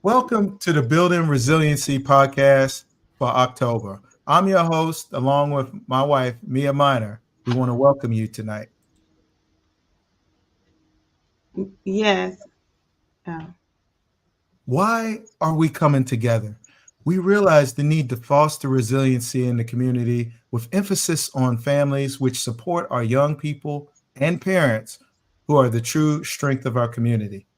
Welcome to the Building Resiliency podcast for October. I'm your host, along with my wife, Mia Minor. We want to welcome you tonight. Yes. Oh. Why are we coming together? We realize the need to foster resiliency in the community with emphasis on families which support our young people and parents who are the true strength of our community.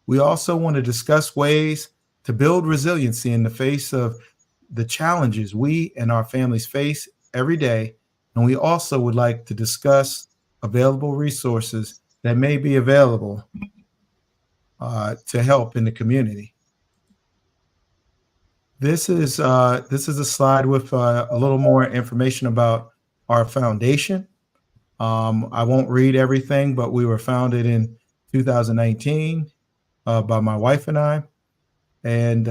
We also want to discuss ways to build resiliency in the face of the challenges we and our families face every day. And we also would like to discuss available resources that may be available to help in the community. This is a slide with a little more information about our foundation. I won't read everything, but we were founded in 2019 by my wife and I. And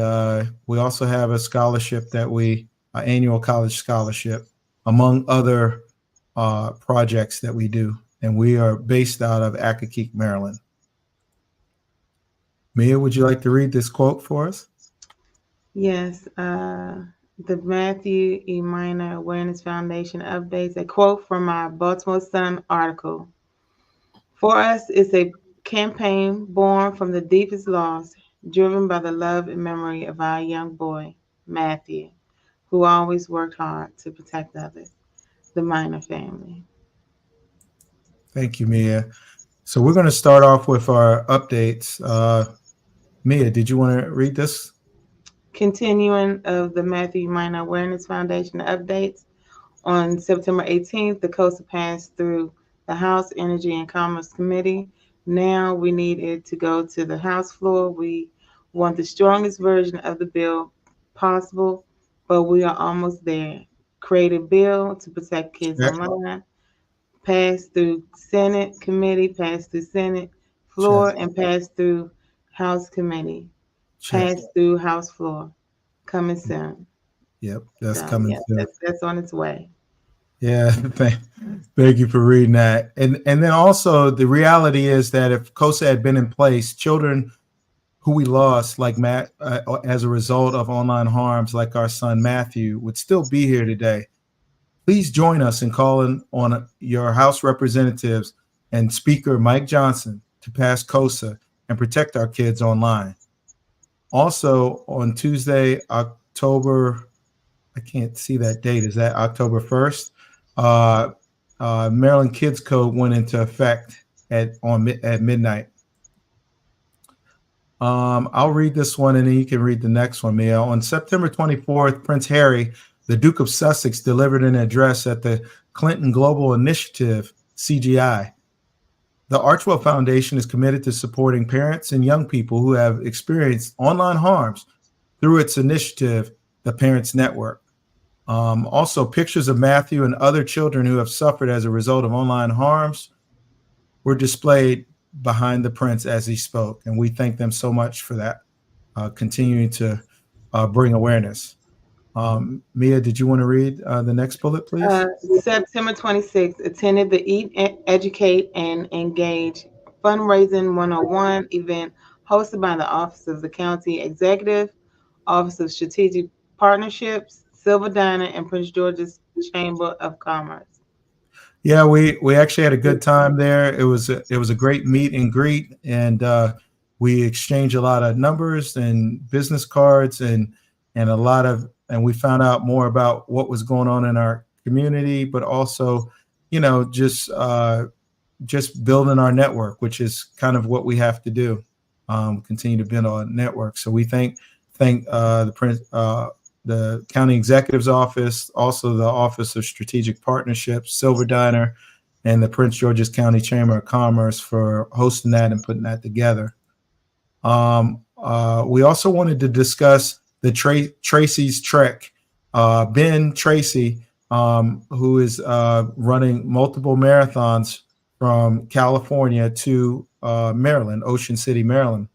we also have a scholarship an annual college scholarship, among other projects that we do. And we are based out of Accokeek, Maryland. Mia, would you like to read this quote for us? Yes. The Matthew E. Minor Awareness Foundation updates a quote from my Baltimore Sun article. For us, it's a campaign born from the deepest loss, driven by the love and memory of our young boy, Matthew, who always worked hard to protect others, the Minor family. Thank you, Mia. So we're going to start off with our updates. Mia, did you want to read this? Continuing of the Matthew Minor Awareness Foundation updates, on September 18th, the COSA passed through the House Energy and Commerce Committee. Now we need it to go to the House floor. We want the strongest version of the bill possible, but we are almost there. Create a bill to protect kids Check, online, pass through Senate committee, pass through Senate check, floor, and pass through House committee, check. pass through House floor. Coming soon. Yep, that's So coming yeah, soon. that's on its way. Yeah, thank you for reading that. And then also the reality is that if COSA had been in place, children who we lost, like Matt, as a result of online harms, like our son Matthew, would still be here today. Please join us in calling on your House representatives and Speaker Mike Johnson to pass COSA and protect our kids online. Also, on Tuesday, I can't see that date. Is that October 1st? Maryland Kids Code went into effect at midnight. I'll read this one and then you can read the next one, Mia. On September 24th, Prince Harry, the Duke of Sussex, delivered an address at the Clinton Global Initiative, CGI. The Archwell Foundation is committed to supporting parents and young people who have experienced online harms through its initiative, the Parents Network. Also, pictures of Matthew and other children who have suffered as a result of online harms were displayed behind the prince as he spoke. And we thank them so much for that, continuing to bring awareness. Mia, did you want to read the next bullet, please? September 26th, attended the Eat, Educate, and Engage Fundraising 101 event hosted by the Office of the County Executive, Office of Strategic Partnerships, Silver Diner, and Prince George's Chamber of Commerce. Yeah, we actually had a good time there. It was a great meet and greet, and we exchanged a lot of numbers and business cards and we found out more about what was going on in our community, but also, just building our network, which is kind of what we have to do, continue to build our network. So we thank the county executive's office, also the Office of Strategic Partnerships, Silver Diner, and the Prince George's County Chamber of Commerce for hosting that and putting that together. We also wanted to discuss the Tracy's Trek. Ben Tracy, who is running multiple marathons from California to Maryland, Ocean City, Maryland.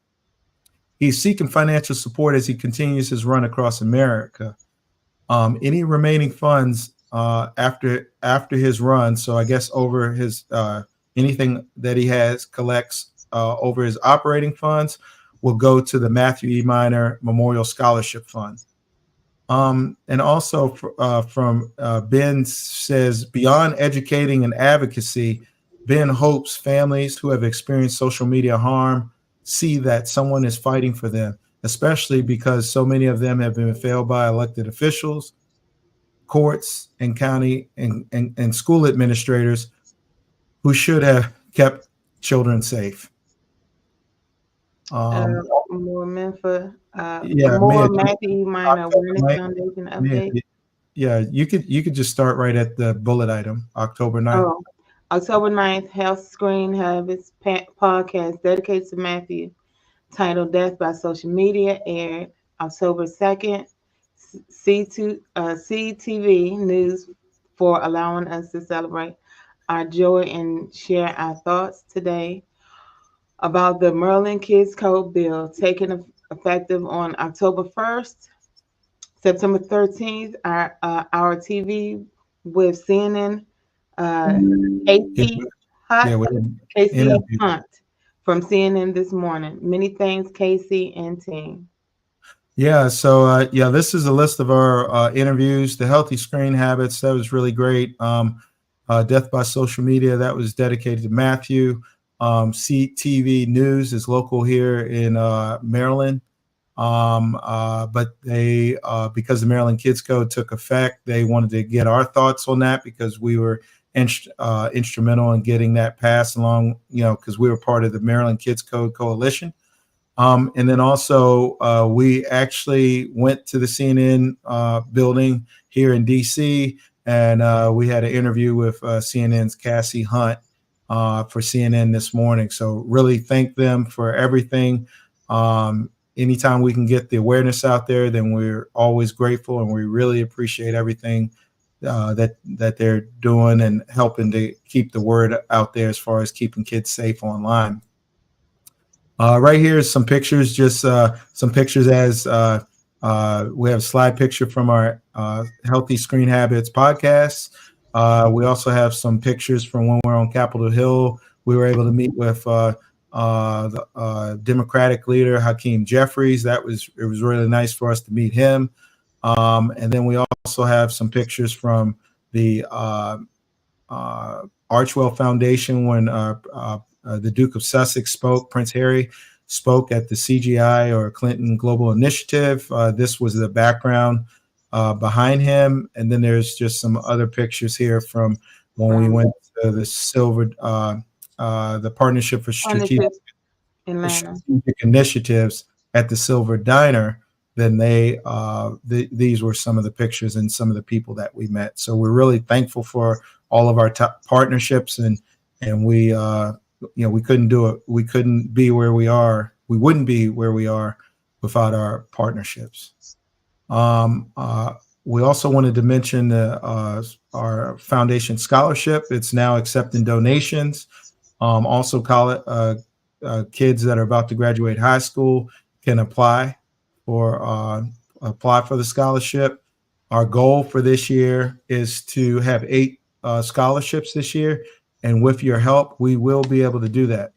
He's seeking financial support as he continues his run across America. Any remaining funds after his run, so I guess over his anything that he collects over his operating funds, will go to the Matthew E. Minor Memorial Scholarship Fund. And also from Ben says, beyond educating and advocacy, Ben hopes families who have experienced social media harm see that someone is fighting for them, especially because so many of them have been failed by elected officials, courts, and county and school administrators who should have kept children safe. More Memphis, Yeah, more Matthew Minor October Awareness 9th. Foundation Mia, update. yeah, you could just start right at the bullet item, October 9th. Oh, October 9th, Health Screen Habits podcast dedicated to Matthew, titled Death by Social Media, aired October 2nd. CTV News for allowing us to celebrate our joy and share our thoughts today about the Maryland Kids Code bill taking effective on October 1st. September 13th, our TV with CNN, uh, Yeah, KC yeah, Hunt, we didn't KC interview. Hunt from CNN this morning. Many thanks, Casey and team. Yeah, so yeah, this is a list of our interviews. The healthy screen habits, that was really great. Death by social media, that was dedicated to Matthew. CTV News is local here in Maryland. But they, because the Maryland Kids Code took effect, they wanted to get our thoughts on that because we were instrumental in getting that passed along, because we were part of the Maryland Kids Code Coalition. And then also, we actually went to the CNN building here in DC, and we had an interview with CNN's Cassie Hunt for CNN this morning. So really thank them for everything. Anytime we can get the awareness out there, then we're always grateful, and we really appreciate everything that they're doing and helping to keep the word out there as far as keeping kids safe online. Right here is some pictures, just some pictures as we have a slide picture from our Healthy Screen Habits podcast. We also have some pictures from when we were on Capitol Hill. We were able to meet with the Democratic leader, Hakeem Jeffries. It was really nice for us to meet him. And then we also have some pictures from the Archwell Foundation when the Duke of Sussex spoke. Prince Harry spoke at the CGI, or Clinton Global Initiative. This was the background behind him. And then there's just some other pictures here from when we went to the the Partnership for Strategic Initiatives at the Silver Diner. Then these were some of the pictures and some of the people that we met. So we're really thankful for all of our partnerships, and we we couldn't do it. We couldn't be where we are. We wouldn't be where we are without our partnerships. We also wanted to mention our foundation scholarship. It's now accepting donations. Also, kids that are about to graduate high school can apply for the scholarship. Our goal for this year is to have 8 scholarships this year, and with your help, we will be able to do that.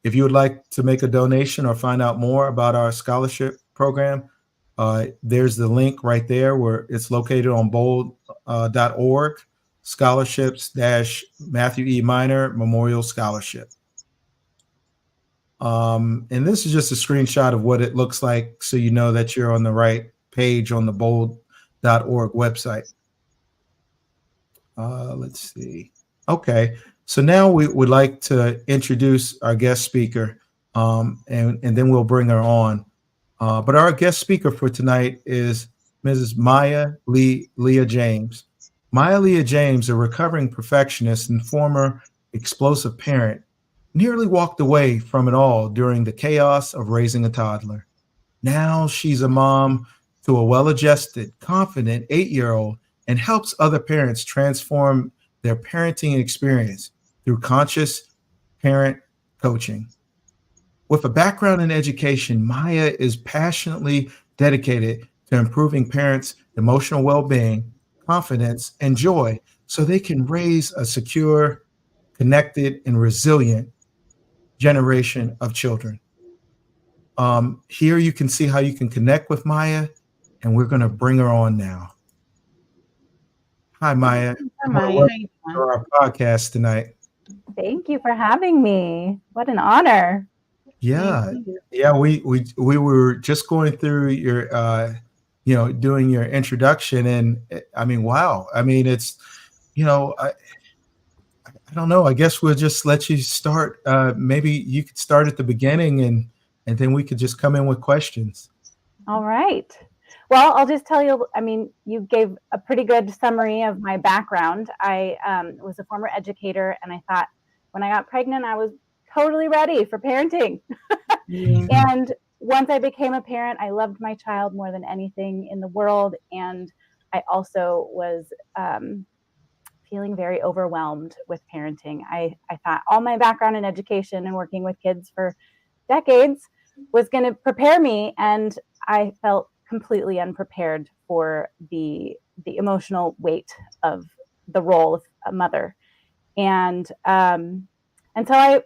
If you would like to make a donation or find out more about our scholarship program, there's the link right there where it's located on bold.org, scholarships-Matthew E. Minor Memorial Scholarship. And this is just a screenshot of what it looks like, so you know that you're on the right page on the bold.org website. Let's see. Okay, so now we would like to introduce our guest speaker, and then we'll bring her on. But our guest speaker for tonight is Mrs. Maya LeaJames. Maya LeaJames, a recovering perfectionist and former explosive parent, nearly walked away from it all during the chaos of raising a toddler. Now she's a mom to a well-adjusted, confident 8-year-old and helps other parents transform their parenting experience through conscious parent coaching. With a background in education, Maya is passionately dedicated to improving parents' emotional well-being, confidence, and joy so they can raise a secure, connected, and resilient generation of children. Here you can see how you can connect with Maya, and we're going to bring her on now. Hi, Maya. Hi, I want to Maya. How welcome you you to doing? our podcast tonight. Thank you for having me. What an honor. Thank Yeah, you. yeah. We were just going through your, doing your introduction, and I mean, wow. I mean, it's, you know, I don't know. I guess we'll just let you start. Maybe you could start at the beginning, and then we could just come in with questions. All right. Well, I'll just tell you, I mean, you gave a pretty good summary of my background. I was a former educator, and I thought when I got pregnant, I was totally ready for parenting. Yeah. And once I became a parent, I loved my child more than anything in the world. And I also was feeling very overwhelmed with parenting. I thought all my background in education and working with kids for decades was going to prepare me, and I felt completely unprepared for the emotional weight of the role of a mother. And until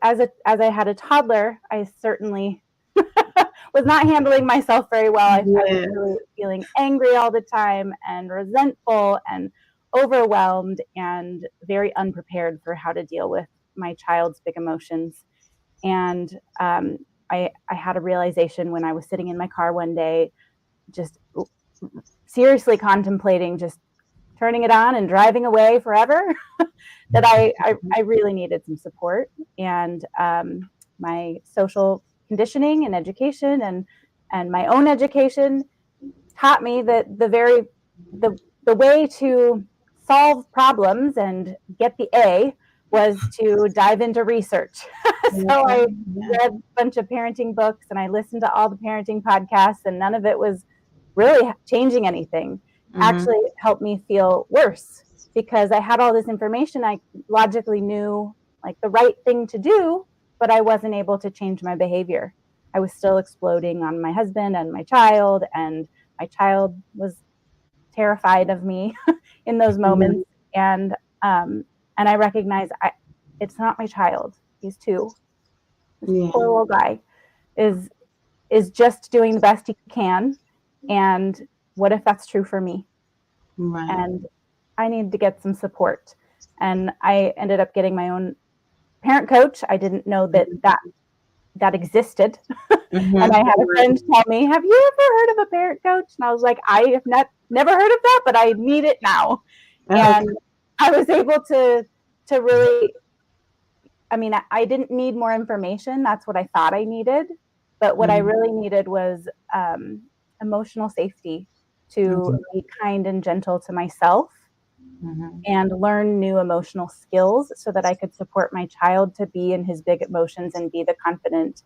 as I had a toddler, I certainly was not handling myself very well. I was Yes. really feeling angry all the time and resentful and overwhelmed and very unprepared for how to deal with my child's big emotions. And I had a realization when I was sitting in my car one day, just seriously contemplating just turning it on and driving away forever, that I really needed some support. And my social conditioning and education and my own education taught me that the way to solve problems and get the A was to dive into research. So Okay. I Yeah. read a bunch of parenting books and I listened to all the parenting podcasts, and none of it was really changing anything. Mm-hmm. Actually, it helped me feel worse because I had all this information. I logically knew like the right thing to do, but I wasn't able to change my behavior. I was still exploding on my husband and my child was terrified of me in those Mm-hmm. moments. And and I recognize it's not my child. He's 2. This Yeah. poor little guy is is just doing the best he can. And what if that's true for me? Right. And I need to get some support. And I ended up getting my own parent coach. I didn't know that existed. And I Mm-hmm. had a friend tell me, "Have you ever heard of a parent coach?" And I was like, "I have never heard of that, but I need it now." Okay. And I was able to really, I mean, I didn't need more information. That's what I thought I needed. But what I Mm-hmm. really needed was emotional safety to Okay. be kind and gentle to myself Mm-hmm. and learn new emotional skills so that I could support my child to be in his big emotions and be the confident,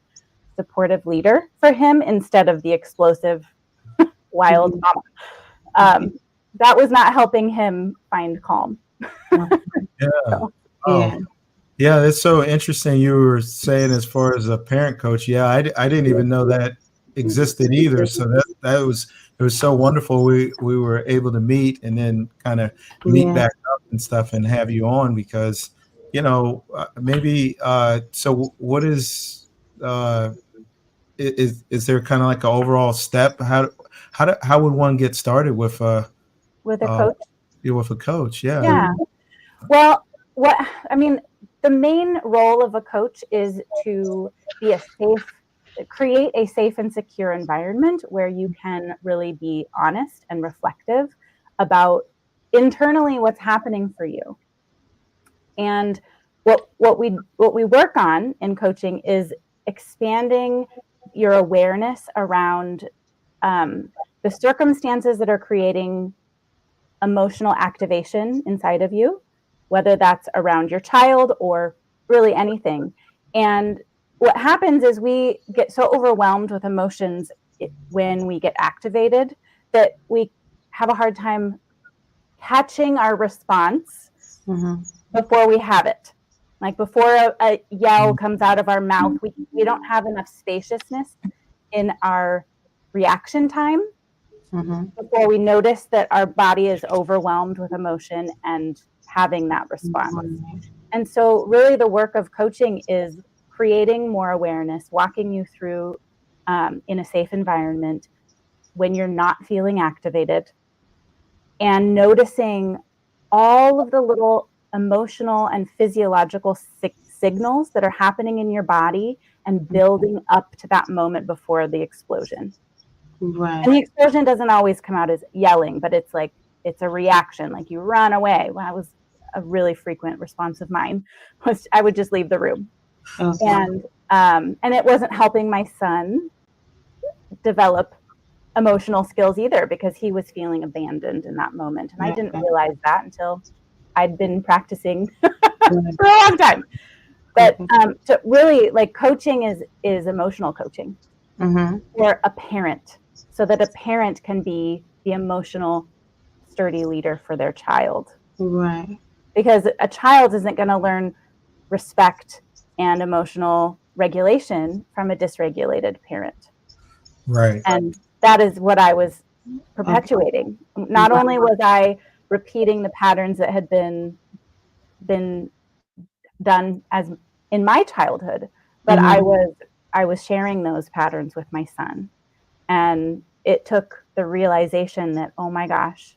supportive leader for him instead of the explosive, wild Mm-hmm. mama. Okay. That was not helping him find calm. Okay. Yeah. So, Yeah. Oh, yeah. That's so interesting. You were saying as far as a parent coach. Yeah, I didn't even know that existed either. So that was it was so wonderful. We were able to meet and then kind of meet Yeah. back up and stuff and have you on because maybe so what is is there kind of like an overall step how would one get started with with a uh coach, with a coach? Yeah. yeah. Well, what I mean, the main role of a coach is to be create a safe and secure environment where you can really be honest and reflective about internally what's happening for you. And what we work on in coaching is expanding your awareness around um, the circumstances that are creating emotional activation inside of you, whether that's around your child or really anything. And what happens is we get so overwhelmed with emotions when we get activated that we have a hard time catching our response Mm-hmm. before we have it. Like before a yell comes out of our mouth, we don't have enough spaciousness in our reaction time Mm-hmm. before we notice that our body is overwhelmed with emotion and having that response. Right. And so, really, the work of coaching is creating more awareness, walking you through in a safe environment when you're not feeling activated, and noticing all of the little emotional and physiological signals that are happening in your body and building up to that moment before the explosion. Right. And the explosion doesn't always come out as yelling, but it's like, it's a reaction, like you run away. Well, that was a really frequent response of mine, was I would just leave the room. Okay. And it wasn't helping my son develop emotional skills either, because he was feeling abandoned in that moment. And I didn't realize that until I'd been practicing for a long time. But to really, like, coaching is emotional coaching for a parent, so that a parent can be the emotional sturdy leader for their child. Right. Because a child isn't going to learn respect and emotional regulation from a dysregulated parent. Right. And that is what I was perpetuating. Not only was I repeating the patterns that had been done as in my childhood, but I was sharing those patterns with my son. And it took the realization that, oh my gosh,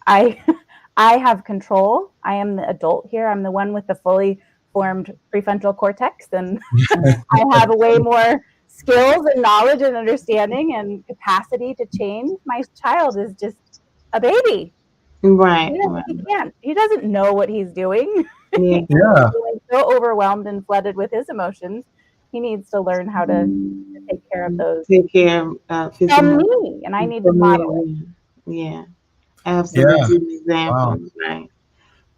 I have control. I am the adult here. I'm the one with the fully formed prefrontal cortex, and I have a way more skills and knowledge and understanding and capacity to change. My child is just a baby. Right. He doesn't know what he's doing. Yeah. He's so overwhelmed and flooded with his emotions. He needs to learn how to take care of those. Take care of his From me, and I need to model it. Yeah. Absolutely. Yeah. Examples. Wow. Right.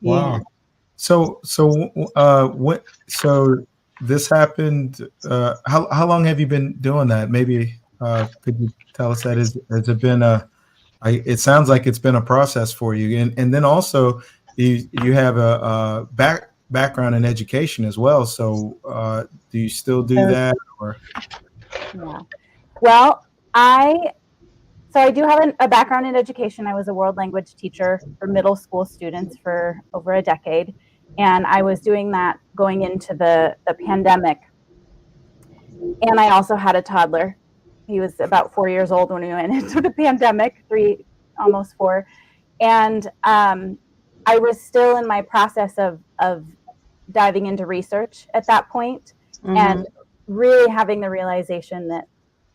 Wow. Yeah. So this happened. How long have you been doing that? Maybe could you tell us that? Has it been it sounds like it's been a process for you, and then also you have a background in education as well. So do you still do that, or? Yeah. Well, I do have a background in education. I was a world language teacher for middle school students for over a decade. And I was doing that going into the pandemic. And I also had a toddler. He was about 4 years old when we went into the pandemic, almost 4. And I was still in my process of diving into research at that point, and really having the realization that,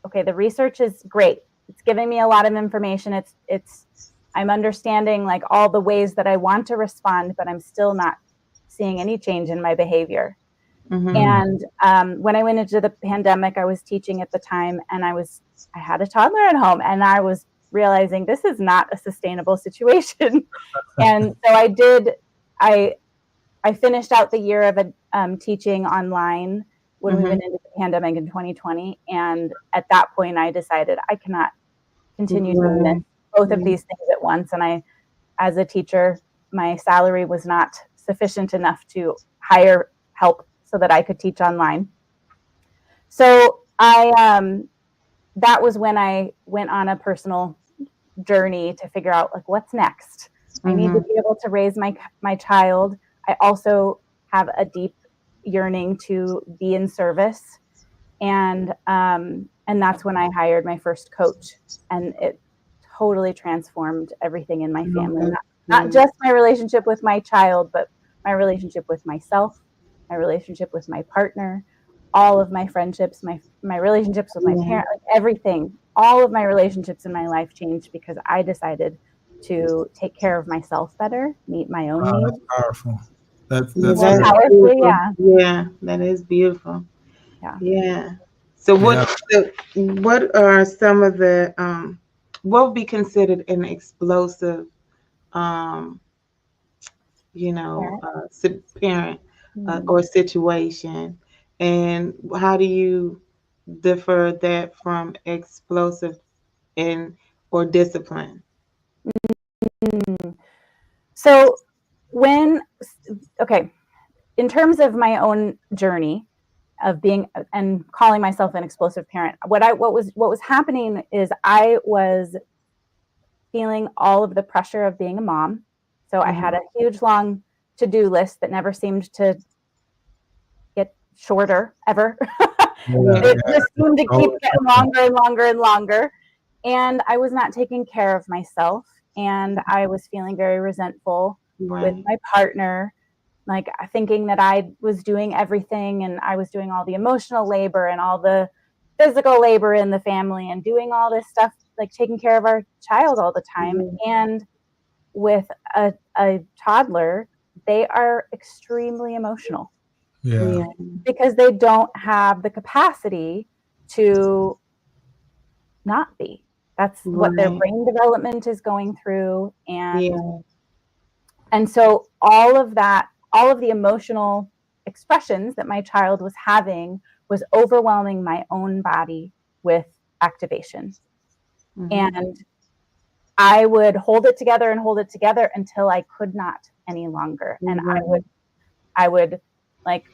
okay, the research is great. It's giving me a lot of information. I'm understanding like all the ways that I want to respond, but I'm still not seeing any change in my behavior. And when I went into the pandemic, I was teaching at the time, and I had a toddler at home, and I was realizing this is not a sustainable situation. And so I finished out the year of teaching online when we went into the pandemic in 2020. And at that point, I decided I cannot continue doing this, both of these things at once. And as a teacher, my salary was not sufficient enough to hire help so that I could teach online. So that was when I went on a personal journey to figure out, like, what's next. I need to be able to raise my child. I also have a deep yearning to be in service, and that's when I hired my first coach, and it totally transformed everything in my family. Not just my relationship with my child, but my relationship with myself, my relationship with my partner, all of my friendships, my relationships with my parents, like everything. All of my relationships in my life changed because I decided to take care of myself better, meet my own needs. That's powerful. That's powerfully, yeah, that is beautiful. Yeah. So what are some of the what would be considered an explosive parent or situation, and how do you differ that from explosive or discipline? So in terms of my own journey of being and calling myself an explosive parent, what was happening is I was feeling all of the pressure of being a mom. So I had a huge long to-do list that never seemed to get shorter ever. Yeah, Yeah. It yeah. just seemed to keep Control getting it. longer and longer and longer. And I was not taking care of myself. And I was feeling very resentful with Right. my partner, like thinking that I was doing everything and I was doing all the emotional labor and all the physical labor in the family and doing all this stuff, like taking care of our child all the time. Yeah. And with a toddler, they are extremely emotional Yeah, Yeah. because they don't have the capacity to not be. That's what their Right. brain development is going through. Yeah. And so all of that, all of the emotional expressions that my child was having was overwhelming my own body with activation. Mm-hmm. And I would hold it together and hold it together until I could not any longer. And Right. I would like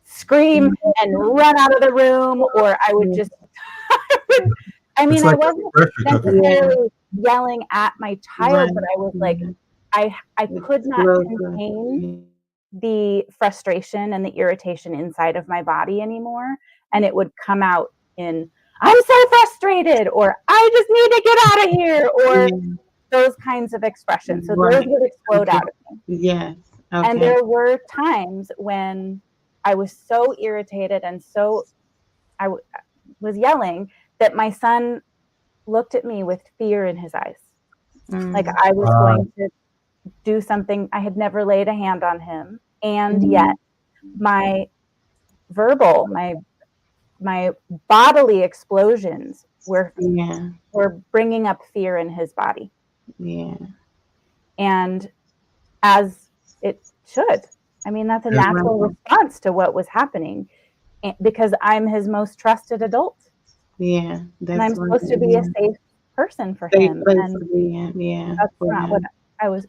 scream and run out of the room, or I would Yeah. just, I it's mean, I like a wasn't pressure cooker. Yeah. necessarily yelling at my child, but Right. I was like, Yeah. I could not Explosive. contain Yeah. the frustration and the irritation inside of my body anymore. And it would come out in, I'm so frustrated, or I just need to get out of here, or Yeah. those kinds of expressions. So those Right. would explode Okay. out of me. Yes. And Okay. there were times when I was so irritated and so I was yelling that my son looked at me with fear in his eyes. Like Mm. I was Uh, going to do something. I had never laid a hand on him. And yet Mm. my verbal, my bodily explosions Yeah. were bringing up fear in his body. Yeah. And as it should. I mean, that's a yeah, natural Right. response to what was happening because I'm his most trusted adult Yeah. and That's I'm what. supposed to be a Yeah. safe person for Safe him. place And to be in. Yeah. that's For not what him.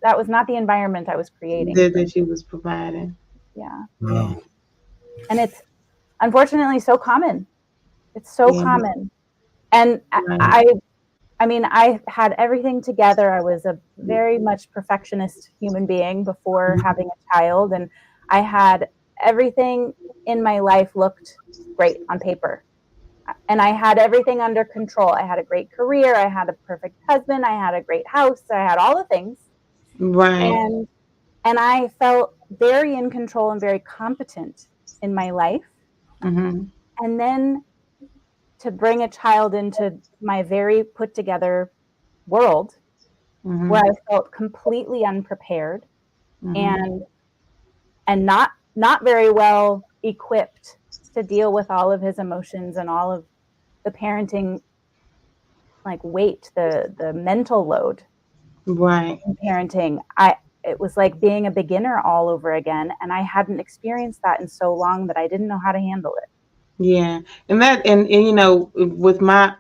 that was not the environment I was creating That for him. that she was providing. Yeah. Yeah. wow. And it's unfortunately so common. It's so Yeah. common. And Right. I mean, I had everything together. I was a very much perfectionist human being before having a child, and I had everything in my life looked great on paper. And I had everything under control. I had a great career, I had a perfect husband, I had a great house, I had all the things. Right. And I felt very in control and very competent in my life. Mm-hmm. And then to bring a child into my very put together world where Mm-hmm. I felt completely unprepared Mm-hmm. and not very well equipped to deal with all of his emotions and all of the parenting like weight, the mental load Right. in parenting. I It was like being a beginner all over again, and I hadn't experienced that in so long that I didn't know how to handle it. Yeah. And with my,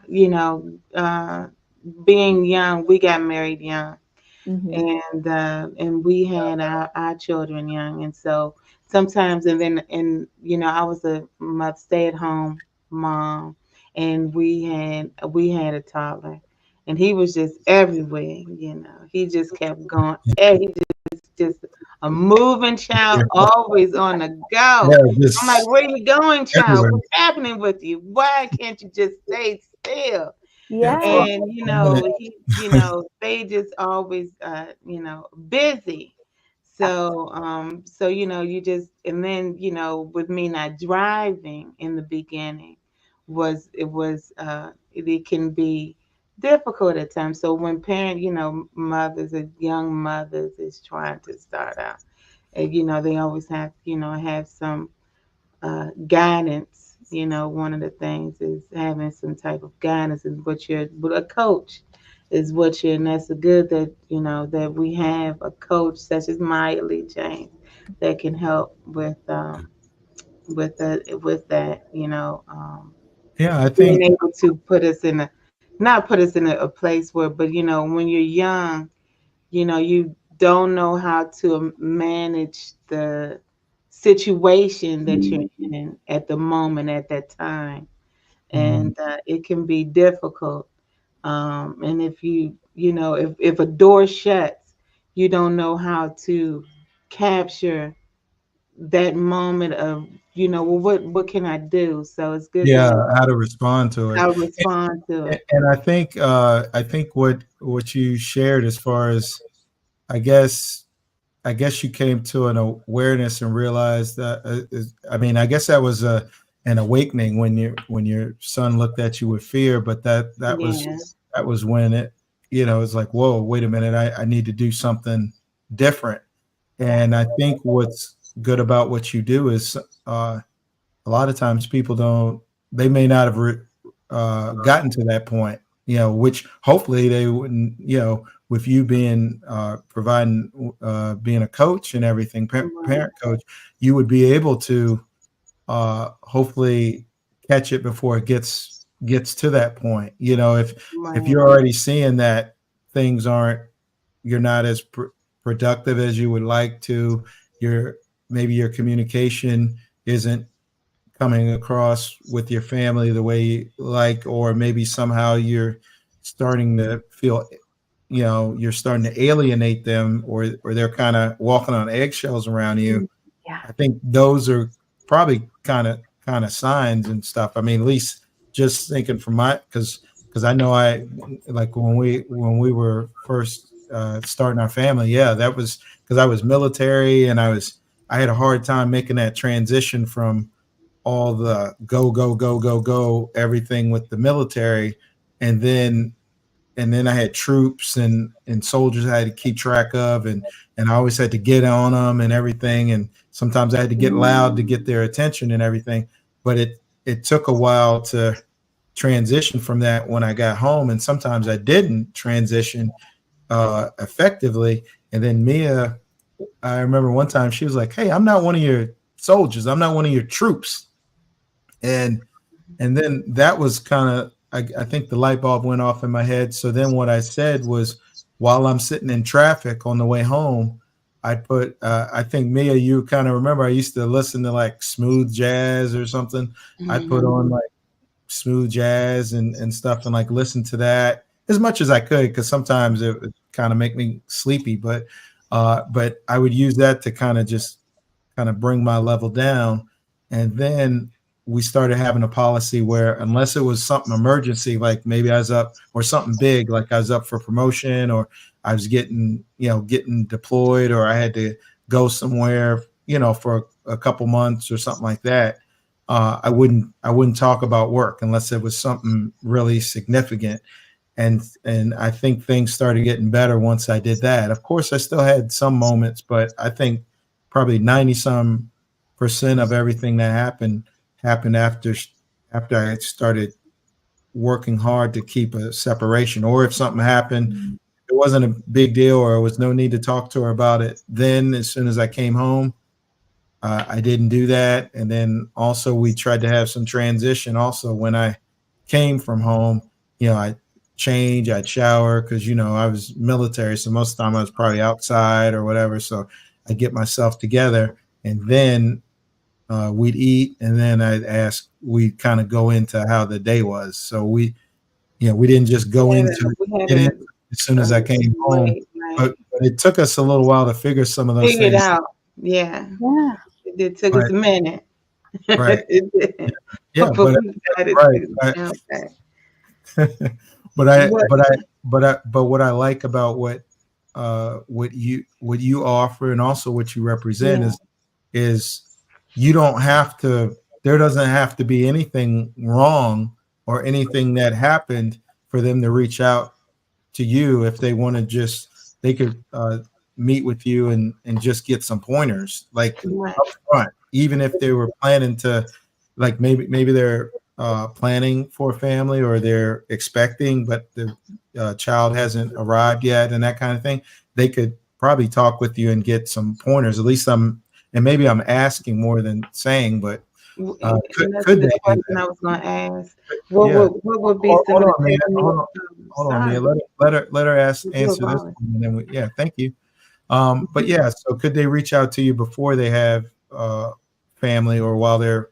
being young, we got married young. Mm-hmm. And we had our children young, and so sometimes and I was a stay at home mom, and we had a toddler, and he was just everywhere. He just kept going. He just a moving child, always on the Yeah, go. I'm like, just where you going, child? everywhere. What's happening with you? Why can't you just stay still? Yeah, for Yes. And a minute. they just always busy. So you just, and then with me not driving in the beginning, it can be difficult at times. So when mothers or young mothers is trying to start out, and they always have some guidance. One of the things is having some type of guidance, is but a coach is what you're, and that's a good that that we have a coach such as Maya LeaJames that can help with that, Yeah, I being think able to put us in a, not put us in a place where, but when you're young, you don't know how to manage the situation that you're in at the moment, at that time. mm, And it can be difficult. And if a door shuts, you don't know how to capture that moment of, well, what can I do? So it's good Yeah, to how to respond to it. how to respond to it. And I think what you shared as far as, I guess I guess you came to an awareness and realized that I mean, I guess that was an awakening when your son looked at you with fear, but Yeah, that was when it's like, whoa, wait a minute, I need to do something different. And I think what's good about what you do is, a lot of times people don't, they may not have gotten to that point, which hopefully they wouldn't, with you being providing, being a coach and everything, right, parent coach, you would be able to hopefully catch it before it gets to that point. If right, you're already seeing that things aren't, you're not as productive as you would like to, your maybe your communication isn't coming across with your family the way you like, or maybe somehow you're starting to feel, you're starting to alienate them, or they're kind of walking on eggshells around you. Yeah. I think those are probably kind of signs and stuff. I mean, at least just thinking from my, because I know, I like when we were first starting our family. Yeah, that was because I was military, and I had a hard time making that transition from all the go go go go go everything with the military, and then I had troops and soldiers I had to keep track of, and I always had to get on them and everything, and sometimes I had to get loud to get their attention and everything. But it took a while to transition from that when I got home, and sometimes I didn't transition effectively. And then Mia, I remember one time she was like, "Hey, I'm not one of your soldiers. I'm not one of your troops." And then that was kind of, I think the light bulb went off in my head. So then what I said was, while I'm sitting in traffic on the way home, I put, I think Mia, you kind of remember, I used to listen to like smooth jazz or something. I put hmm on like smooth jazz and stuff, and like listen to that as much as I could, because sometimes it would kind of make me sleepy. But I would use that to kind of bring my level down. And then we started having a policy where, unless it was something emergency, like maybe I was up, or something big, like I was up for promotion, or I was getting deployed, or I had to go somewhere, for a couple months or something like that. I wouldn't talk about work unless it was something really significant. And I think things started getting better once I did that. Of course, I still had some moments, but I think probably 90 some percent of everything that happened after I had started working hard to keep a separation. Or if something happened, it wasn't a big deal, or there was no need to talk to her about it. Then, as soon as I came home, I didn't do that. And then also, we tried to have some transition. Also, when I came from home, I change, I'd shower, because I was military, so most of the time I was probably outside or whatever. So I'd get myself together, and then we'd eat, and then we'd kind of go into how the day was. So we didn't just We go had into we had get in as soon as I came home. wait, right. But it took us a little while to figure some of those Figure it things. out. Yeah, Yeah. it took us Right, a minute. right. It did. Yeah, But but we got it. right, Took right. us down. but What? what I like about what you offer, and also what you represent, Yeah, is you don't have to, there doesn't have to be anything wrong or anything that happened for them to reach out to you. If they want to, just they could meet with you and just get some pointers, like right. up front, even if they were planning to, like maybe they're planning for a family, or they're expecting, but the child hasn't arrived yet, and that kind of thing. They could probably talk with you and get some pointers. At least and maybe I'm asking more than saying, but could And that's a could good they do question that? I was going to ask. Yeah. What would be some Hold of the on, Mia. techniques? Hold on, Sorry, Mia. Let her you answer this about it. one, and then yeah, thank you. But yeah, so could they reach out to you before they have family, or while they're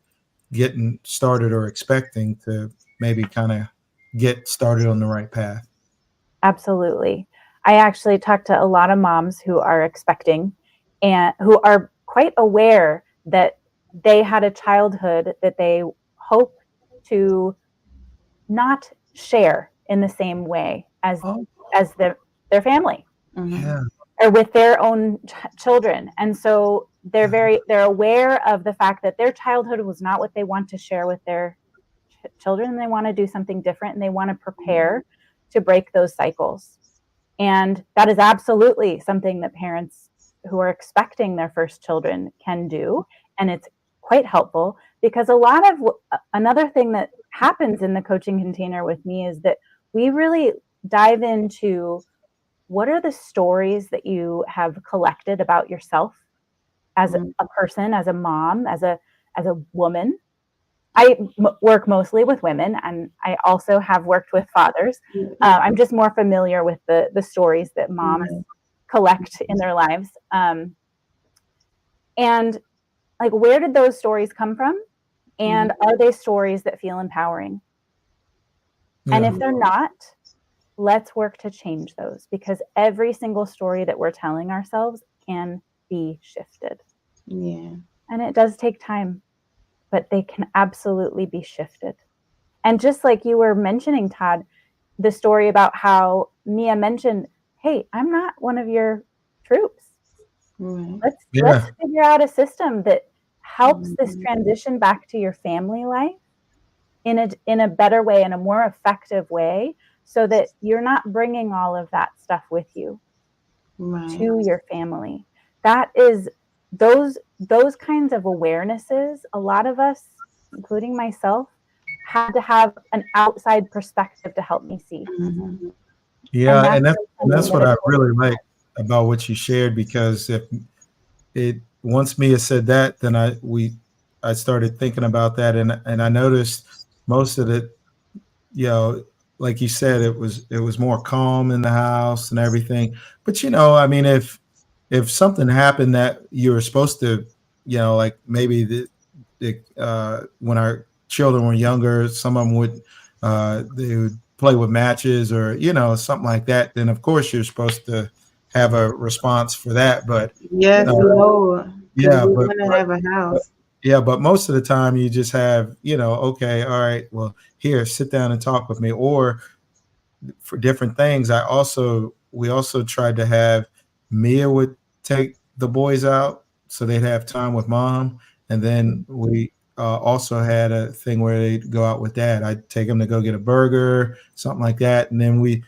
getting started or expecting, to maybe kind of get started on the right path? Absolutely. I actually talk to a lot of moms who are expecting and who are quite aware that they had a childhood that they hope to not share in the same way as Oh, their family yeah. or with their own children. And so they're aware of the fact that their childhood was not what they want to share with their children, and they want to do something different, and they want to prepare to break those cycles. And that is absolutely something that parents who are expecting their first children can do. And it's quite helpful, because a lot of another thing that happens in the coaching container with me is that we really dive into what are the stories that you have collected about yourself as a person, as a mom, as a woman. I work mostly with women, and I also have worked with fathers. I'm just more familiar with the stories that moms collect in their lives. And like, where did those stories come from? And are they stories that feel empowering? And Yeah. if they're not, let's work to change those, because every single story that we're telling ourselves can be shifted. Yeah. And it does take time, but they can absolutely be shifted. And just like you were mentioning, Todd, the story about how Mia mentioned, hey, I'm not one of your troops. Right. Let's Yeah. figure out a system that helps this transition back to your family life in a better way, in a more effective way, so that you're not bringing all of that stuff with you Right. to your family. That is those kinds of awarenesses, a lot of us, including myself, had to have an outside perspective to help me see. And Yeah, that's and something that's that what a I coach really like about what you shared, because if it once Mia said that, then I started thinking about that, and I noticed most of it, you know, like you said, it was more calm in the house and everything. But I mean, if something happened that you were supposed to, like maybe when our children were younger, some of them they would play with matches or something like that. Then of course you're supposed to have a response for that. But Yes, uh, Lord. Because yeah, we but, want to but have a but house. yeah, but most of the time you just have, okay, all right, well, here, sit down and talk with me. Or for different things, we also tried to have Mia would take the boys out so they'd have time with mom, and then we also had a thing where they'd go out with dad. I'd take them to go get a burger, something like that, and then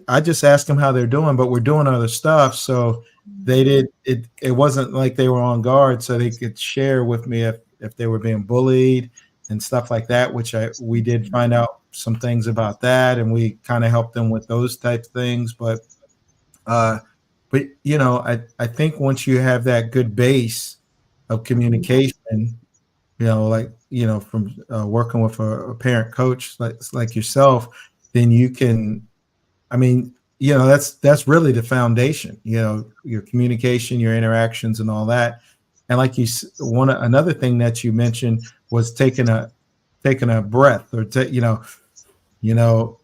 I just asked them how they're doing, but we're doing other stuff, so they did it. It wasn't like they were on guard, so they could share with me if they were being bullied and stuff like that, which we did find out some things about that, and we kind of helped them with those types of things. Uh, but I think once you have that good base of communication, like from working with a parent coach like yourself, then you can. I mean, that's really the foundation. Your communication, your interactions, and all that. And like another thing that you mentioned was taking a breath, or you know,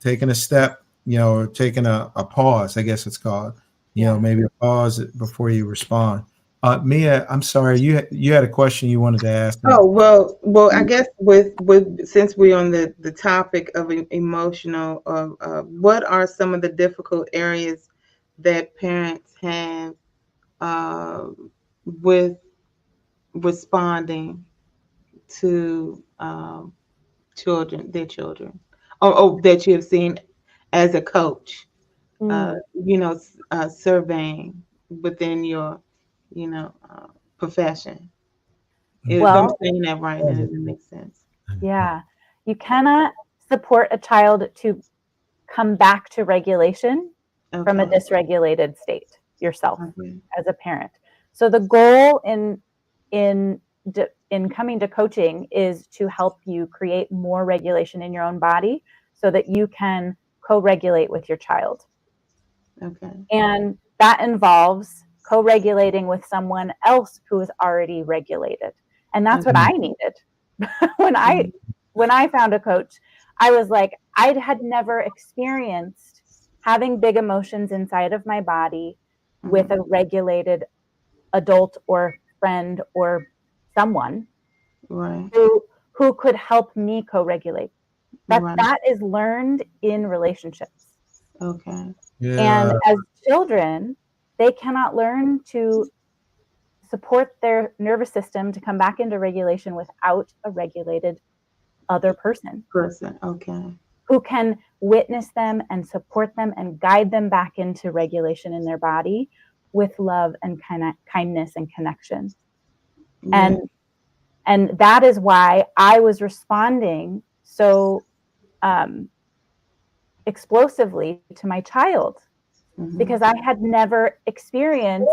taking a step, or taking a pause, I guess it's called, Yeah. maybe a pause before you respond. Mia, I'm sorry, you had a question you wanted to ask me. Oh, well, I guess with since we're on the topic of emotional, what are some of the difficult areas that parents have uh, with responding to their children, or that you have seen as a coach, Mm. surveying within your, profession. If I'm Well, saying that right, then it makes sense. yeah. You cannot support a child to come back to regulation from a Okay. dysregulated state yourself Okay. as a parent. So the goal in in coming to coaching is to help you create more regulation in your own body so that you can co-regulate with your child. Okay. And that involves co-regulating with someone else who is already regulated. And that's what Okay. I needed. when I when I found a coach, I was like, I had never experienced having big emotions inside of my body with Mhm. a regulated adult or friend or someone Right. who could help me co-regulate. Right. That is learned in relationships. Okay. And Yeah. as children, they cannot learn to support their nervous system to come back into regulation without a regulated other person Person. Okay. who can witness them and support them and guide them back into regulation in their body with love and kindness and connection. Yeah. And that is why I was responding so explosively to my child, because I had never experienced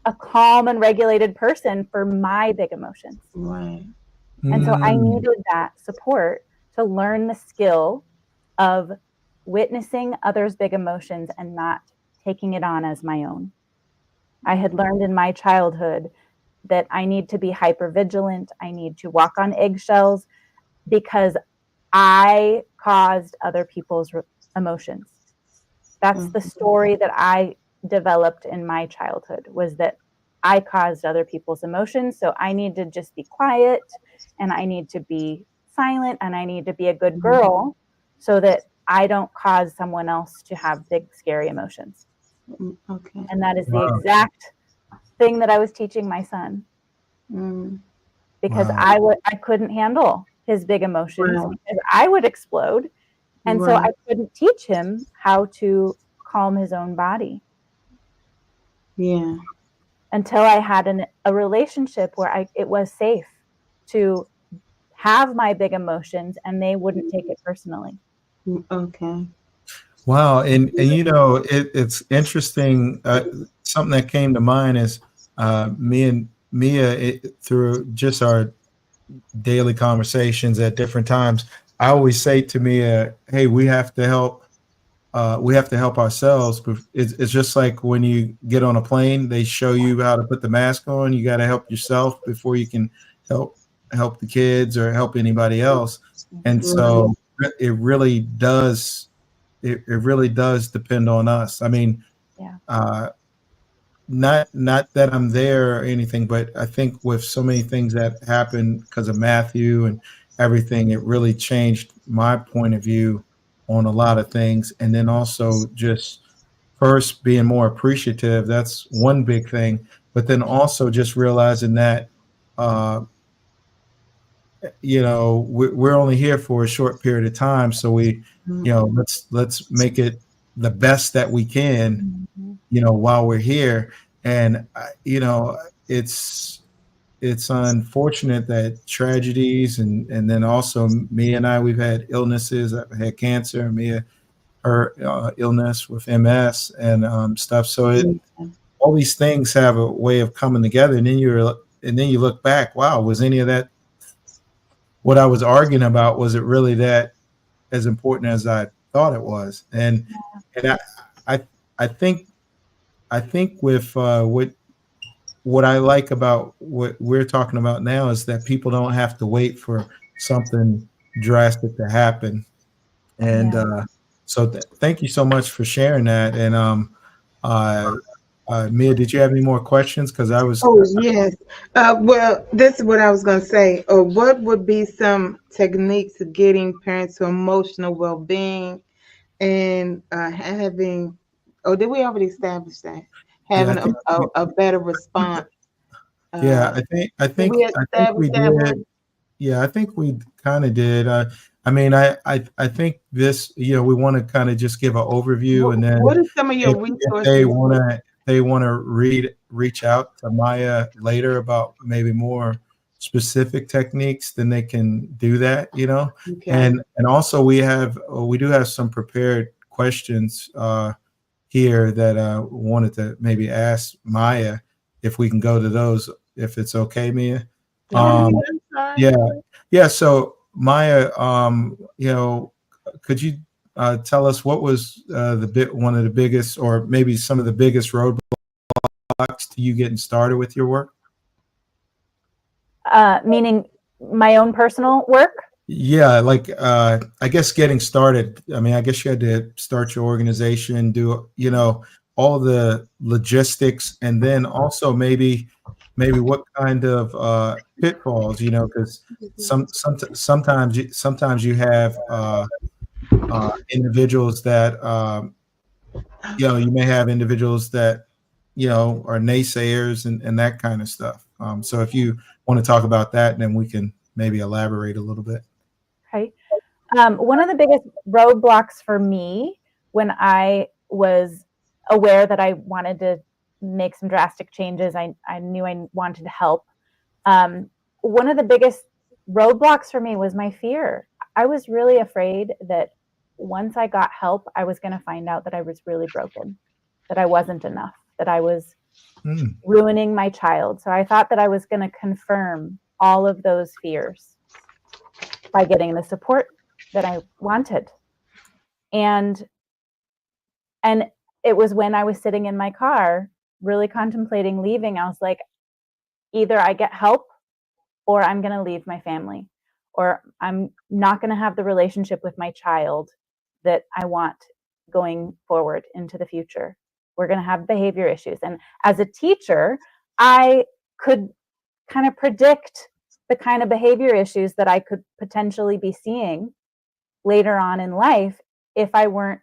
a calm and regulated person for my big emotions. Right. And so I Mm. needed that support to learn the skill of witnessing others' big emotions and not taking it on as my own. I had learned in my childhood that I need to be hyper vigilant. I need to walk on eggshells because I caused other people's emotions. That's the story that I developed in my childhood, was that I caused other people's emotions. So I need to just be quiet and I need to be silent and I need to be a good girl so that I don't cause someone else to have big, scary emotions. Okay. And that is the Wow. exact thing that I was teaching my son, because Wow. I couldn't handle his big emotions Right. because I would explode. And so I Right. couldn't teach him how to calm his own body Yeah. until I had a relationship where it was safe to have my big emotions and they wouldn't take it personally. Okay. Wow. And you know, it's interesting. Something that came to mind is me and Mia, through just our daily conversations at different times. I always say to Mia, "Hey, we have to help. We have to help ourselves." It's just like when you get on a plane, they show you how to put the mask on. You got to help yourself before you can help help the kids or help anybody else. And Right. so it really does. It really does depend on us. I mean, Yeah. not that I'm there or anything, but I think with so many things that happened because of Matthew and everything, it really changed my point of view on a lot of things. And then also just first being more appreciative. That's one big thing. But then also just realizing that, uh, we're only here for a short period of time. So let's make it the best that we can, while we're here. And it's it's unfortunate that tragedies and then also me and we've had illnesses. I've had cancer. Mia, her illness with MS and stuff. So all these things have a way of coming together, and then you look back. Wow, was any of that what I was arguing about? Was it really that as important as I thought it was? And I I think with what I like about what we're talking about now is that people don't have to wait for something drastic to happen. And Yeah. so thank you so much for sharing that. And uh, Mia, did you have any more questions? Because I was Oh, yes. Well, this is what I was going to say. What would be some techniques of getting parents to emotional well-being and having, oh, did we already establish that? yeah, Having a better response. yeah, Uh, did we I think establish we that one? did. Yeah, I think we kind of did. I mean, I think this, we want to kind of just give an overview, and then What are some of your if they resources? want to reach out to Maya later about maybe more specific techniques, then they can do that, Okay. and also we do have some prepared questions here that wanted to maybe ask Maya if we can go to those, if it's okay, Mia. Go ahead. Um, I'm sorry. yeah, yeah. So Maya, could you tell us what was one of the biggest, or maybe some of the biggest roadblocks to you getting started with your work? Meaning my own personal work. Yeah, like I guess getting started. I mean, I guess you had to start your organization, do all the logistics, and then also maybe what kind of pitfalls, because sometimes you have individuals that you may have individuals that are naysayers and that kind of stuff. So if you want to talk about that, then we can maybe elaborate a little bit. Okay. One of the biggest roadblocks for me when I was aware that I wanted to make some drastic changes, I knew I wanted to help. One of the biggest roadblocks for me was my fear. I was really afraid that once I got help, I was going to find out that I was really broken, that I wasn't enough, that I was ruining my child. So I thought that I was going to confirm all of those fears by getting the support that I wanted. And it was when I was sitting in my car, really contemplating leaving, I was like, either I get help or I'm going to leave my family, or I'm not going to have the relationship with my child that I want going forward into the future. We're going to have behavior issues. And as a teacher, I could kind of predict the kind of behavior issues that I could potentially be seeing later on in life if I weren't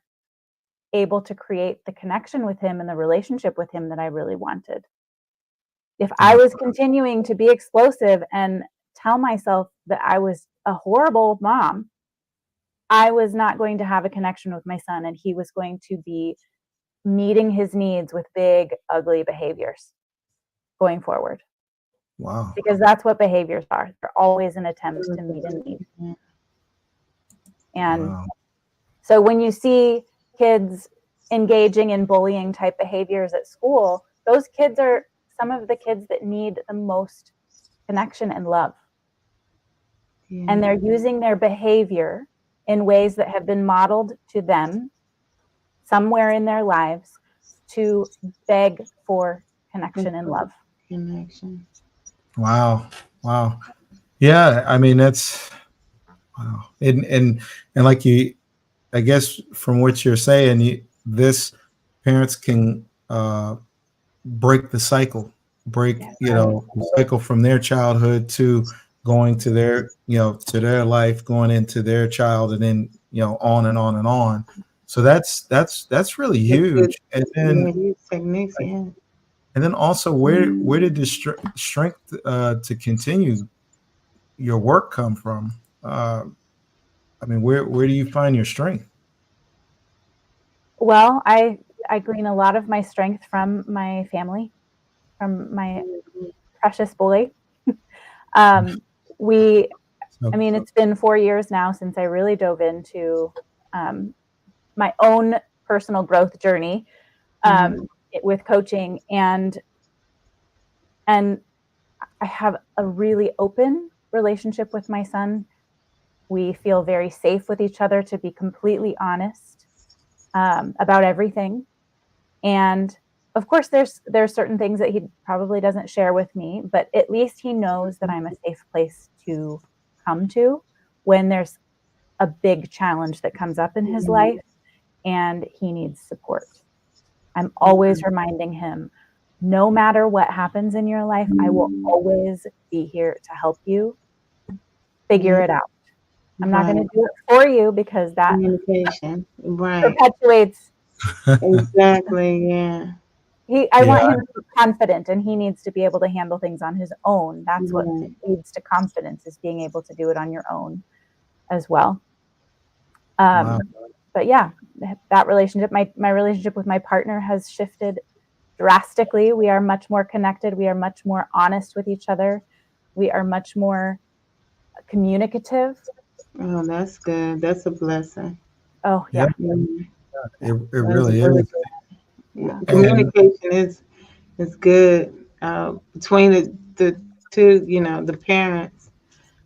able to create the connection with him and the relationship with him that I really wanted. If I was continuing to be explosive and tell myself that I was a horrible mom, I was not going to have a connection with my son, and he was going to be meeting his needs with big, ugly behaviors going forward. Wow. Because that's what behaviors are. They're always an attempt to meet a need. And so when you see kids engaging in bullying type behaviors at school, those kids are some of the kids that need the most connection and love. Yeah. And they're using their behavior in ways that have been modeled to them somewhere in their lives to beg for connection and love. Connection. Wow. Yeah, I mean, that's wow. And like I guess from what you're saying, this parents can break the cycle, the cycle from their childhood to going to their, to their life, going into their child, and then, on and on and on. So that's really huge. And then techniques, yeah. And then also, where did the strength to continue your work come from? I mean, where do you find your strength? Well, I glean a lot of my strength from my family, from my precious boy. I mean, it's been 4 years now since I really dove into my own personal growth journey with coaching, and I have a really open relationship with my son. We feel very safe with each other to be completely honest about everything. And of course, there's certain things that he probably doesn't share with me, but at least he knows that I'm a safe place to come to when there's a big challenge that comes up in his life and he needs support. I'm always reminding him, no matter what happens in your life, I will always be here to help you figure it out. I'm not going to do it for you because that communication perpetuates. Exactly, yeah. I want him to be confident, and he needs to be able to handle things on his own. That's what leads to confidence, is being able to do it on your own as well. But yeah, that relationship, my relationship with my partner has shifted drastically. We are much more connected. We are much more honest with each other. We are much more communicative. Oh, that's good. That's a blessing. Oh, yeah. It really is. Yeah. Communication is good between the two, the parents.